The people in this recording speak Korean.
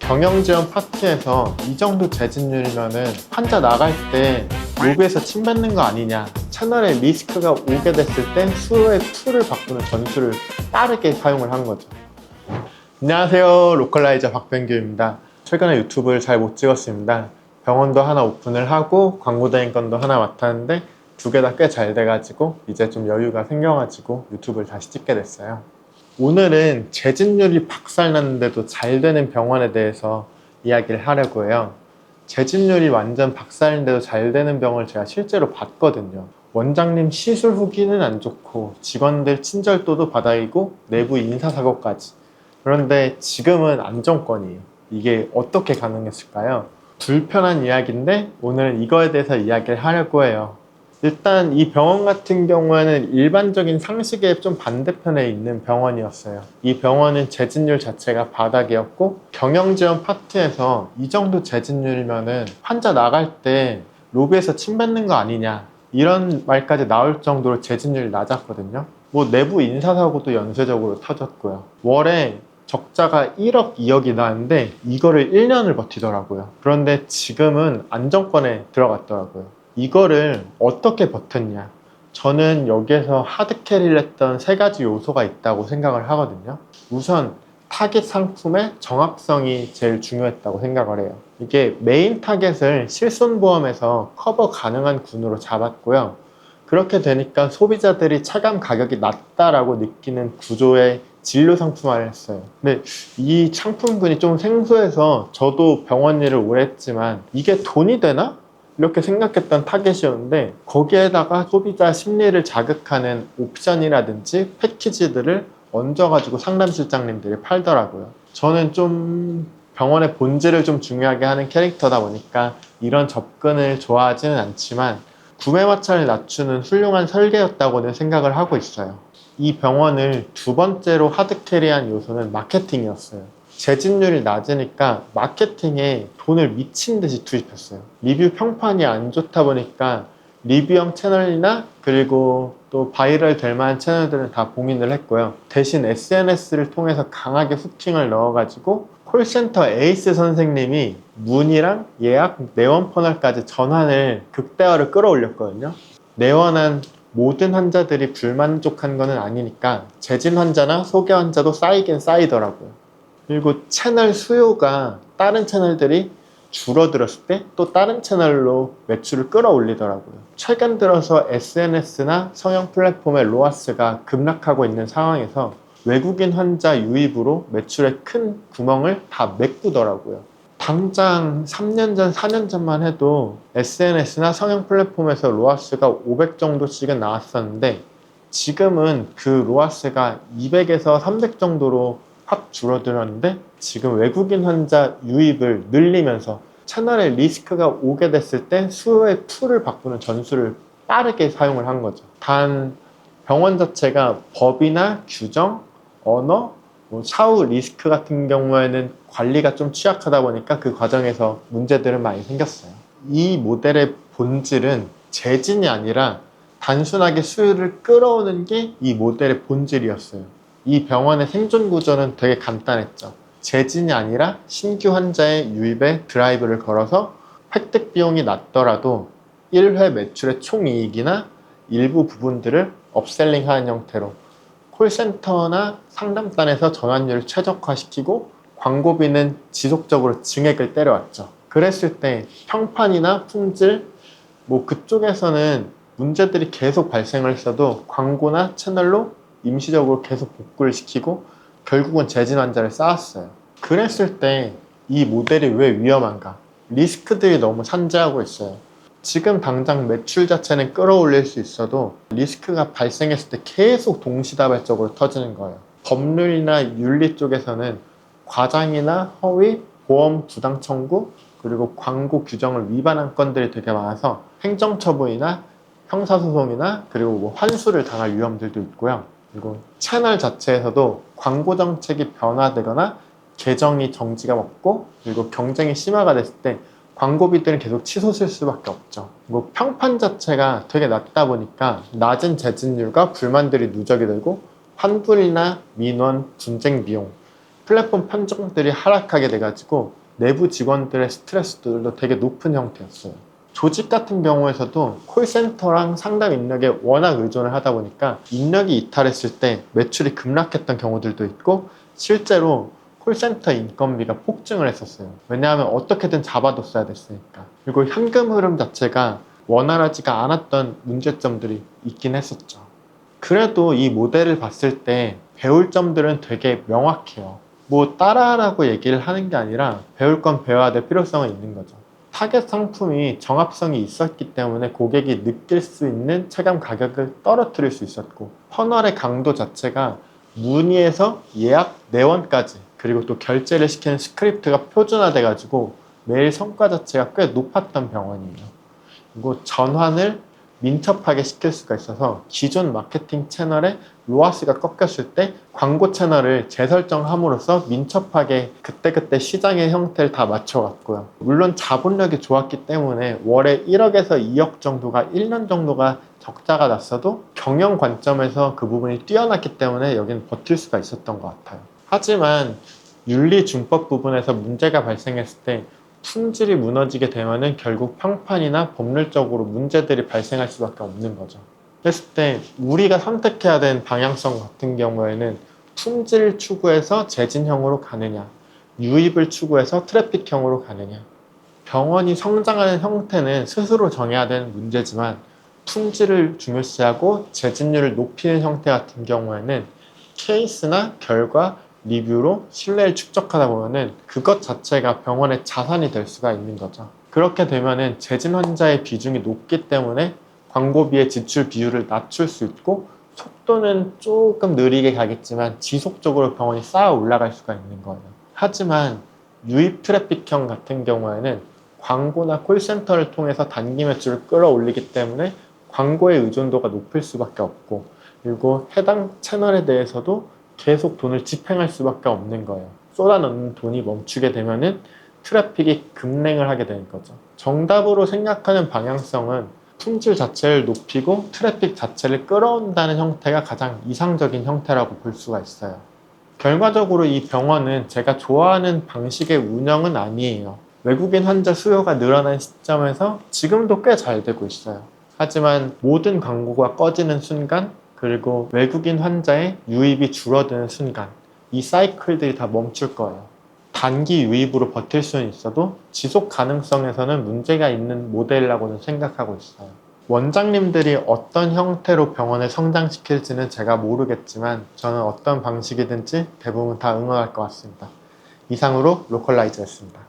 경영지원 파트에서 이 정도 재진율이면은 환자 나갈 때 로비에서 침뱉는 거 아니냐, 채널에 리스크가 오게 됐을 때 수요의 툴을 바꾸는 전술을 빠르게 사용을 한 거죠. 안녕하세요, 로컬라이저 박병규입니다. 최근에 유튜브를 잘 못 찍었습니다. 병원도 하나 오픈을 하고 광고 대행 건도 하나 맡았는데 두 개 다 꽤 잘 돼가지고 이제 좀 여유가 생겨가지고 유튜브를 다시 찍게 됐어요. 오늘은 재진율이 박살났는데도 잘 되는 병원에 대해서 이야기를 하려고 해요. 재진율이 완전 박살인데도 잘 되는 병원을 제가 실제로 봤거든요. 원장님 시술 후기는 안 좋고 직원들 친절도도 바닥이고 내부 인사사고까지. 그런데 지금은 안정권이에요. 이게 어떻게 가능했을까요? 불편한 이야기인데 오늘은 이거에 대해서 이야기를 하려고 해요. 일단 이 병원 같은 경우에는 일반적인 상식의 좀 반대편에 있는 병원이었어요. 이 병원은 재진율 자체가 바닥이었고 경영지원 파트에서 이 정도 재진율이면은 환자 나갈 때 로비에서 침뱉는 거 아니냐, 이런 말까지 나올 정도로 재진율이 낮았거든요. 뭐 내부 인사사고도 연쇄적으로 터졌고요. 월에 적자가 1억, 2억이 나는데 이거를 1년을 버티더라고요. 그런데 지금은 안정권에 들어갔더라고요. 이거를 어떻게 버텼냐? 저는 여기에서 하드캐리를 했던 세 가지 요소가 있다고 생각을 하거든요. 우선 타깃 상품의 정확성이 제일 중요했다고 생각을 해요. 이게 메인 타겟을 실손보험에서 커버 가능한 군으로 잡았고요. 그렇게 되니까 소비자들이 차감 가격이 낮다라고 느끼는 구조의 진료 상품화를 했어요. 근데 이 상품군이 좀 생소해서 저도 병원 일을 오래 했지만 이게 돈이 되나? 이렇게 생각했던 타겟이었는데 거기에다가 소비자 심리를 자극하는 옵션이라든지 패키지들을 얹어가지고 상담실장님들이 팔더라고요. 저는 좀 병원의 본질을 좀 중요하게 하는 캐릭터다 보니까 이런 접근을 좋아하지는 않지만 구매 마찰을 낮추는 훌륭한 설계였다고는 생각을 하고 있어요. 이 병원을 두 번째로 하드캐리한 요소는 마케팅이었어요. 재진율이 낮으니까 마케팅에 돈을 미친 듯이 투입했어요. 리뷰 평판이 안 좋다 보니까 리뷰형 채널이나 그리고 또 바이럴 될 만한 채널들은 다 봉인을 했고요. 대신 SNS를 통해서 강하게 후킹을 넣어가지고 콜센터 에이스 선생님이 문의랑 예약, 내원 퍼널까지 전환을 극대화를 끌어올렸거든요. 내원한 모든 환자들이 불만족한 거는 아니니까 재진 환자나 소개 환자도 쌓이긴 쌓이더라고요. 그리고 채널 수요가 다른 채널들이 줄어들었을 때 또 다른 채널로 매출을 끌어올리더라고요. 최근 들어서 SNS나 성형 플랫폼의 로아스가 급락하고 있는 상황에서 외국인 환자 유입으로 매출에 큰 구멍을 다 메꾸더라고요. 당장 3년 전, 4년 전만 해도 SNS나 성형 플랫폼에서 로아스가 500 정도씩은 나왔었는데 지금은 그 로아스가 200에서 300 정도로 확 줄어들었는데 지금 외국인 환자 유입을 늘리면서 채널에 리스크가 오게 됐을 때 수요의 툴을 바꾸는 전술을 빠르게 사용을 한 거죠. 단 병원 자체가 법이나 규정, 언어, 사후 리스크 같은 경우에는 관리가 좀 취약하다 보니까 그 과정에서 문제들은 많이 생겼어요. 이 모델의 본질은 재진이 아니라 단순하게 수요를 끌어오는 게 이 모델의 본질이었어요. 이 병원의 생존 구조는 되게 간단했죠. 재진이 아니라 신규 환자의 유입에 드라이브를 걸어서 획득 비용이 낮더라도 1회 매출의 총이익이나 일부 부분들을 업셀링하는 형태로 콜센터나 상담단에서 전환율을 최적화시키고 광고비는 지속적으로 증액을 때려왔죠. 그랬을 때 평판이나 품질, 그쪽에서는 문제들이 계속 발생을 했어도 광고나 채널로 임시적으로 계속 복구를 시키고 결국은 재진 환자를 쌓았어요. 그랬을 때 이 모델이 왜 위험한가? 리스크들이 너무 산재하고 있어요. 지금 당장 매출 자체는 끌어올릴 수 있어도 리스크가 발생했을 때 계속 동시다발적으로 터지는 거예요. 법률이나 윤리 쪽에서는 과장이나 허위, 보험 부당 청구, 그리고 광고 규정을 위반한 건들이 되게 많아서 행정처분이나 형사소송이나 그리고 환수를 당할 위험들도 있고요. 그리고 채널 자체에서도 광고 정책이 변화되거나 계정이 정지가 먹고 그리고 경쟁이 심화가 됐을 때 광고비들은 계속 치솟을 수밖에 없죠. 평판 자체가 되게 낮다 보니까 낮은 재진율과 불만들이 누적이 되고 환불이나 민원, 분쟁 비용, 플랫폼 편중들이 하락하게 돼가지고 내부 직원들의 스트레스들도 되게 높은 형태였어요. 조직 같은 경우에서도 콜센터랑 상담 인력에 워낙 의존을 하다 보니까 인력이 이탈했을 때 매출이 급락했던 경우들도 있고, 실제로 콜센터 인건비가 폭증을 했었어요. 왜냐하면 어떻게든 잡아뒀어야 됐으니까. 그리고 현금 흐름 자체가 원활하지가 않았던 문제점들이 있긴 했었죠. 그래도 이 모델을 봤을 때 배울 점들은 되게 명확해요. 뭐 따라하라고 얘기를 하는 게 아니라 배울 건 배워야 될 필요성은 있는 거죠. 타겟 상품이 정합성이 있었기 때문에 고객이 느낄 수 있는 체감 가격을 떨어뜨릴 수 있었고, 퍼널의 강도 자체가 문의에서 예약, 내원까지, 그리고 또 결제를 시키는 스크립트가 표준화돼 가지고 매일 성과 자체가 꽤 높았던 병원이에요. 그리고 전환을 민첩하게 시킬 수가 있어서 기존 마케팅 채널의 로아스가 꺾였을 때 광고 채널을 재설정함으로써 민첩하게 그때그때 시장의 형태를 다 맞춰갔고요. 물론 자본력이 좋았기 때문에 월에 1억에서 2억 정도가 1년 정도가 적자가 났어도 경영 관점에서 그 부분이 뛰어났기 때문에 여기는 버틸 수가 있었던 것 같아요. 하지만 윤리준법 부분에서 문제가 발생했을 때 품질이 무너지게 되면은 결국 평판이나 법률적으로 문제들이 발생할 수밖에 없는 거죠. 그랬을 때 우리가 선택해야 되는 방향성 같은 경우에는 품질을 추구해서 재진형으로 가느냐, 유입을 추구해서 트래픽형으로 가느냐. 병원이 성장하는 형태는 스스로 정해야 되는 문제지만 품질을 중요시하고 재진율을 높이는 형태 같은 경우에는 케이스나 결과, 리뷰로 신뢰를 축적하다 보면은 그것 자체가 병원의 자산이 될 수가 있는 거죠. 그렇게 되면은 재진 환자의 비중이 높기 때문에 광고비의 지출 비율을 낮출 수 있고, 속도는 조금 느리게 가겠지만 지속적으로 병원이 쌓아 올라갈 수가 있는 거예요. 하지만 유입 트래픽형 같은 경우에는 광고나 콜센터를 통해서 단기 매출을 끌어올리기 때문에 광고의 의존도가 높을 수밖에 없고, 그리고 해당 채널에 대해서도 계속 돈을 집행할 수밖에 없는 거예요. 쏟아넣는 돈이 멈추게 되면은 트래픽이 급냉을 하게 되는 거죠. 정답으로 생각하는 방향성은 품질 자체를 높이고 트래픽 자체를 끌어온다는 형태가 가장 이상적인 형태라고 볼 수가 있어요. 결과적으로 이 병원은 제가 좋아하는 방식의 운영은 아니에요. 외국인 환자 수요가 늘어난 시점에서 지금도 꽤 잘 되고 있어요. 하지만 모든 광고가 꺼지는 순간, 그리고 외국인 환자의 유입이 줄어드는 순간, 이 사이클들이 다 멈출 거예요. 단기 유입으로 버틸 수는 있어도 지속 가능성에서는 문제가 있는 모델이라고는 생각하고 있어요. 원장님들이 어떤 형태로 병원을 성장시킬지는 제가 모르겠지만 저는 어떤 방식이든지 대부분 다 응원할 것 같습니다. 이상으로 로컬라이즈였습니다.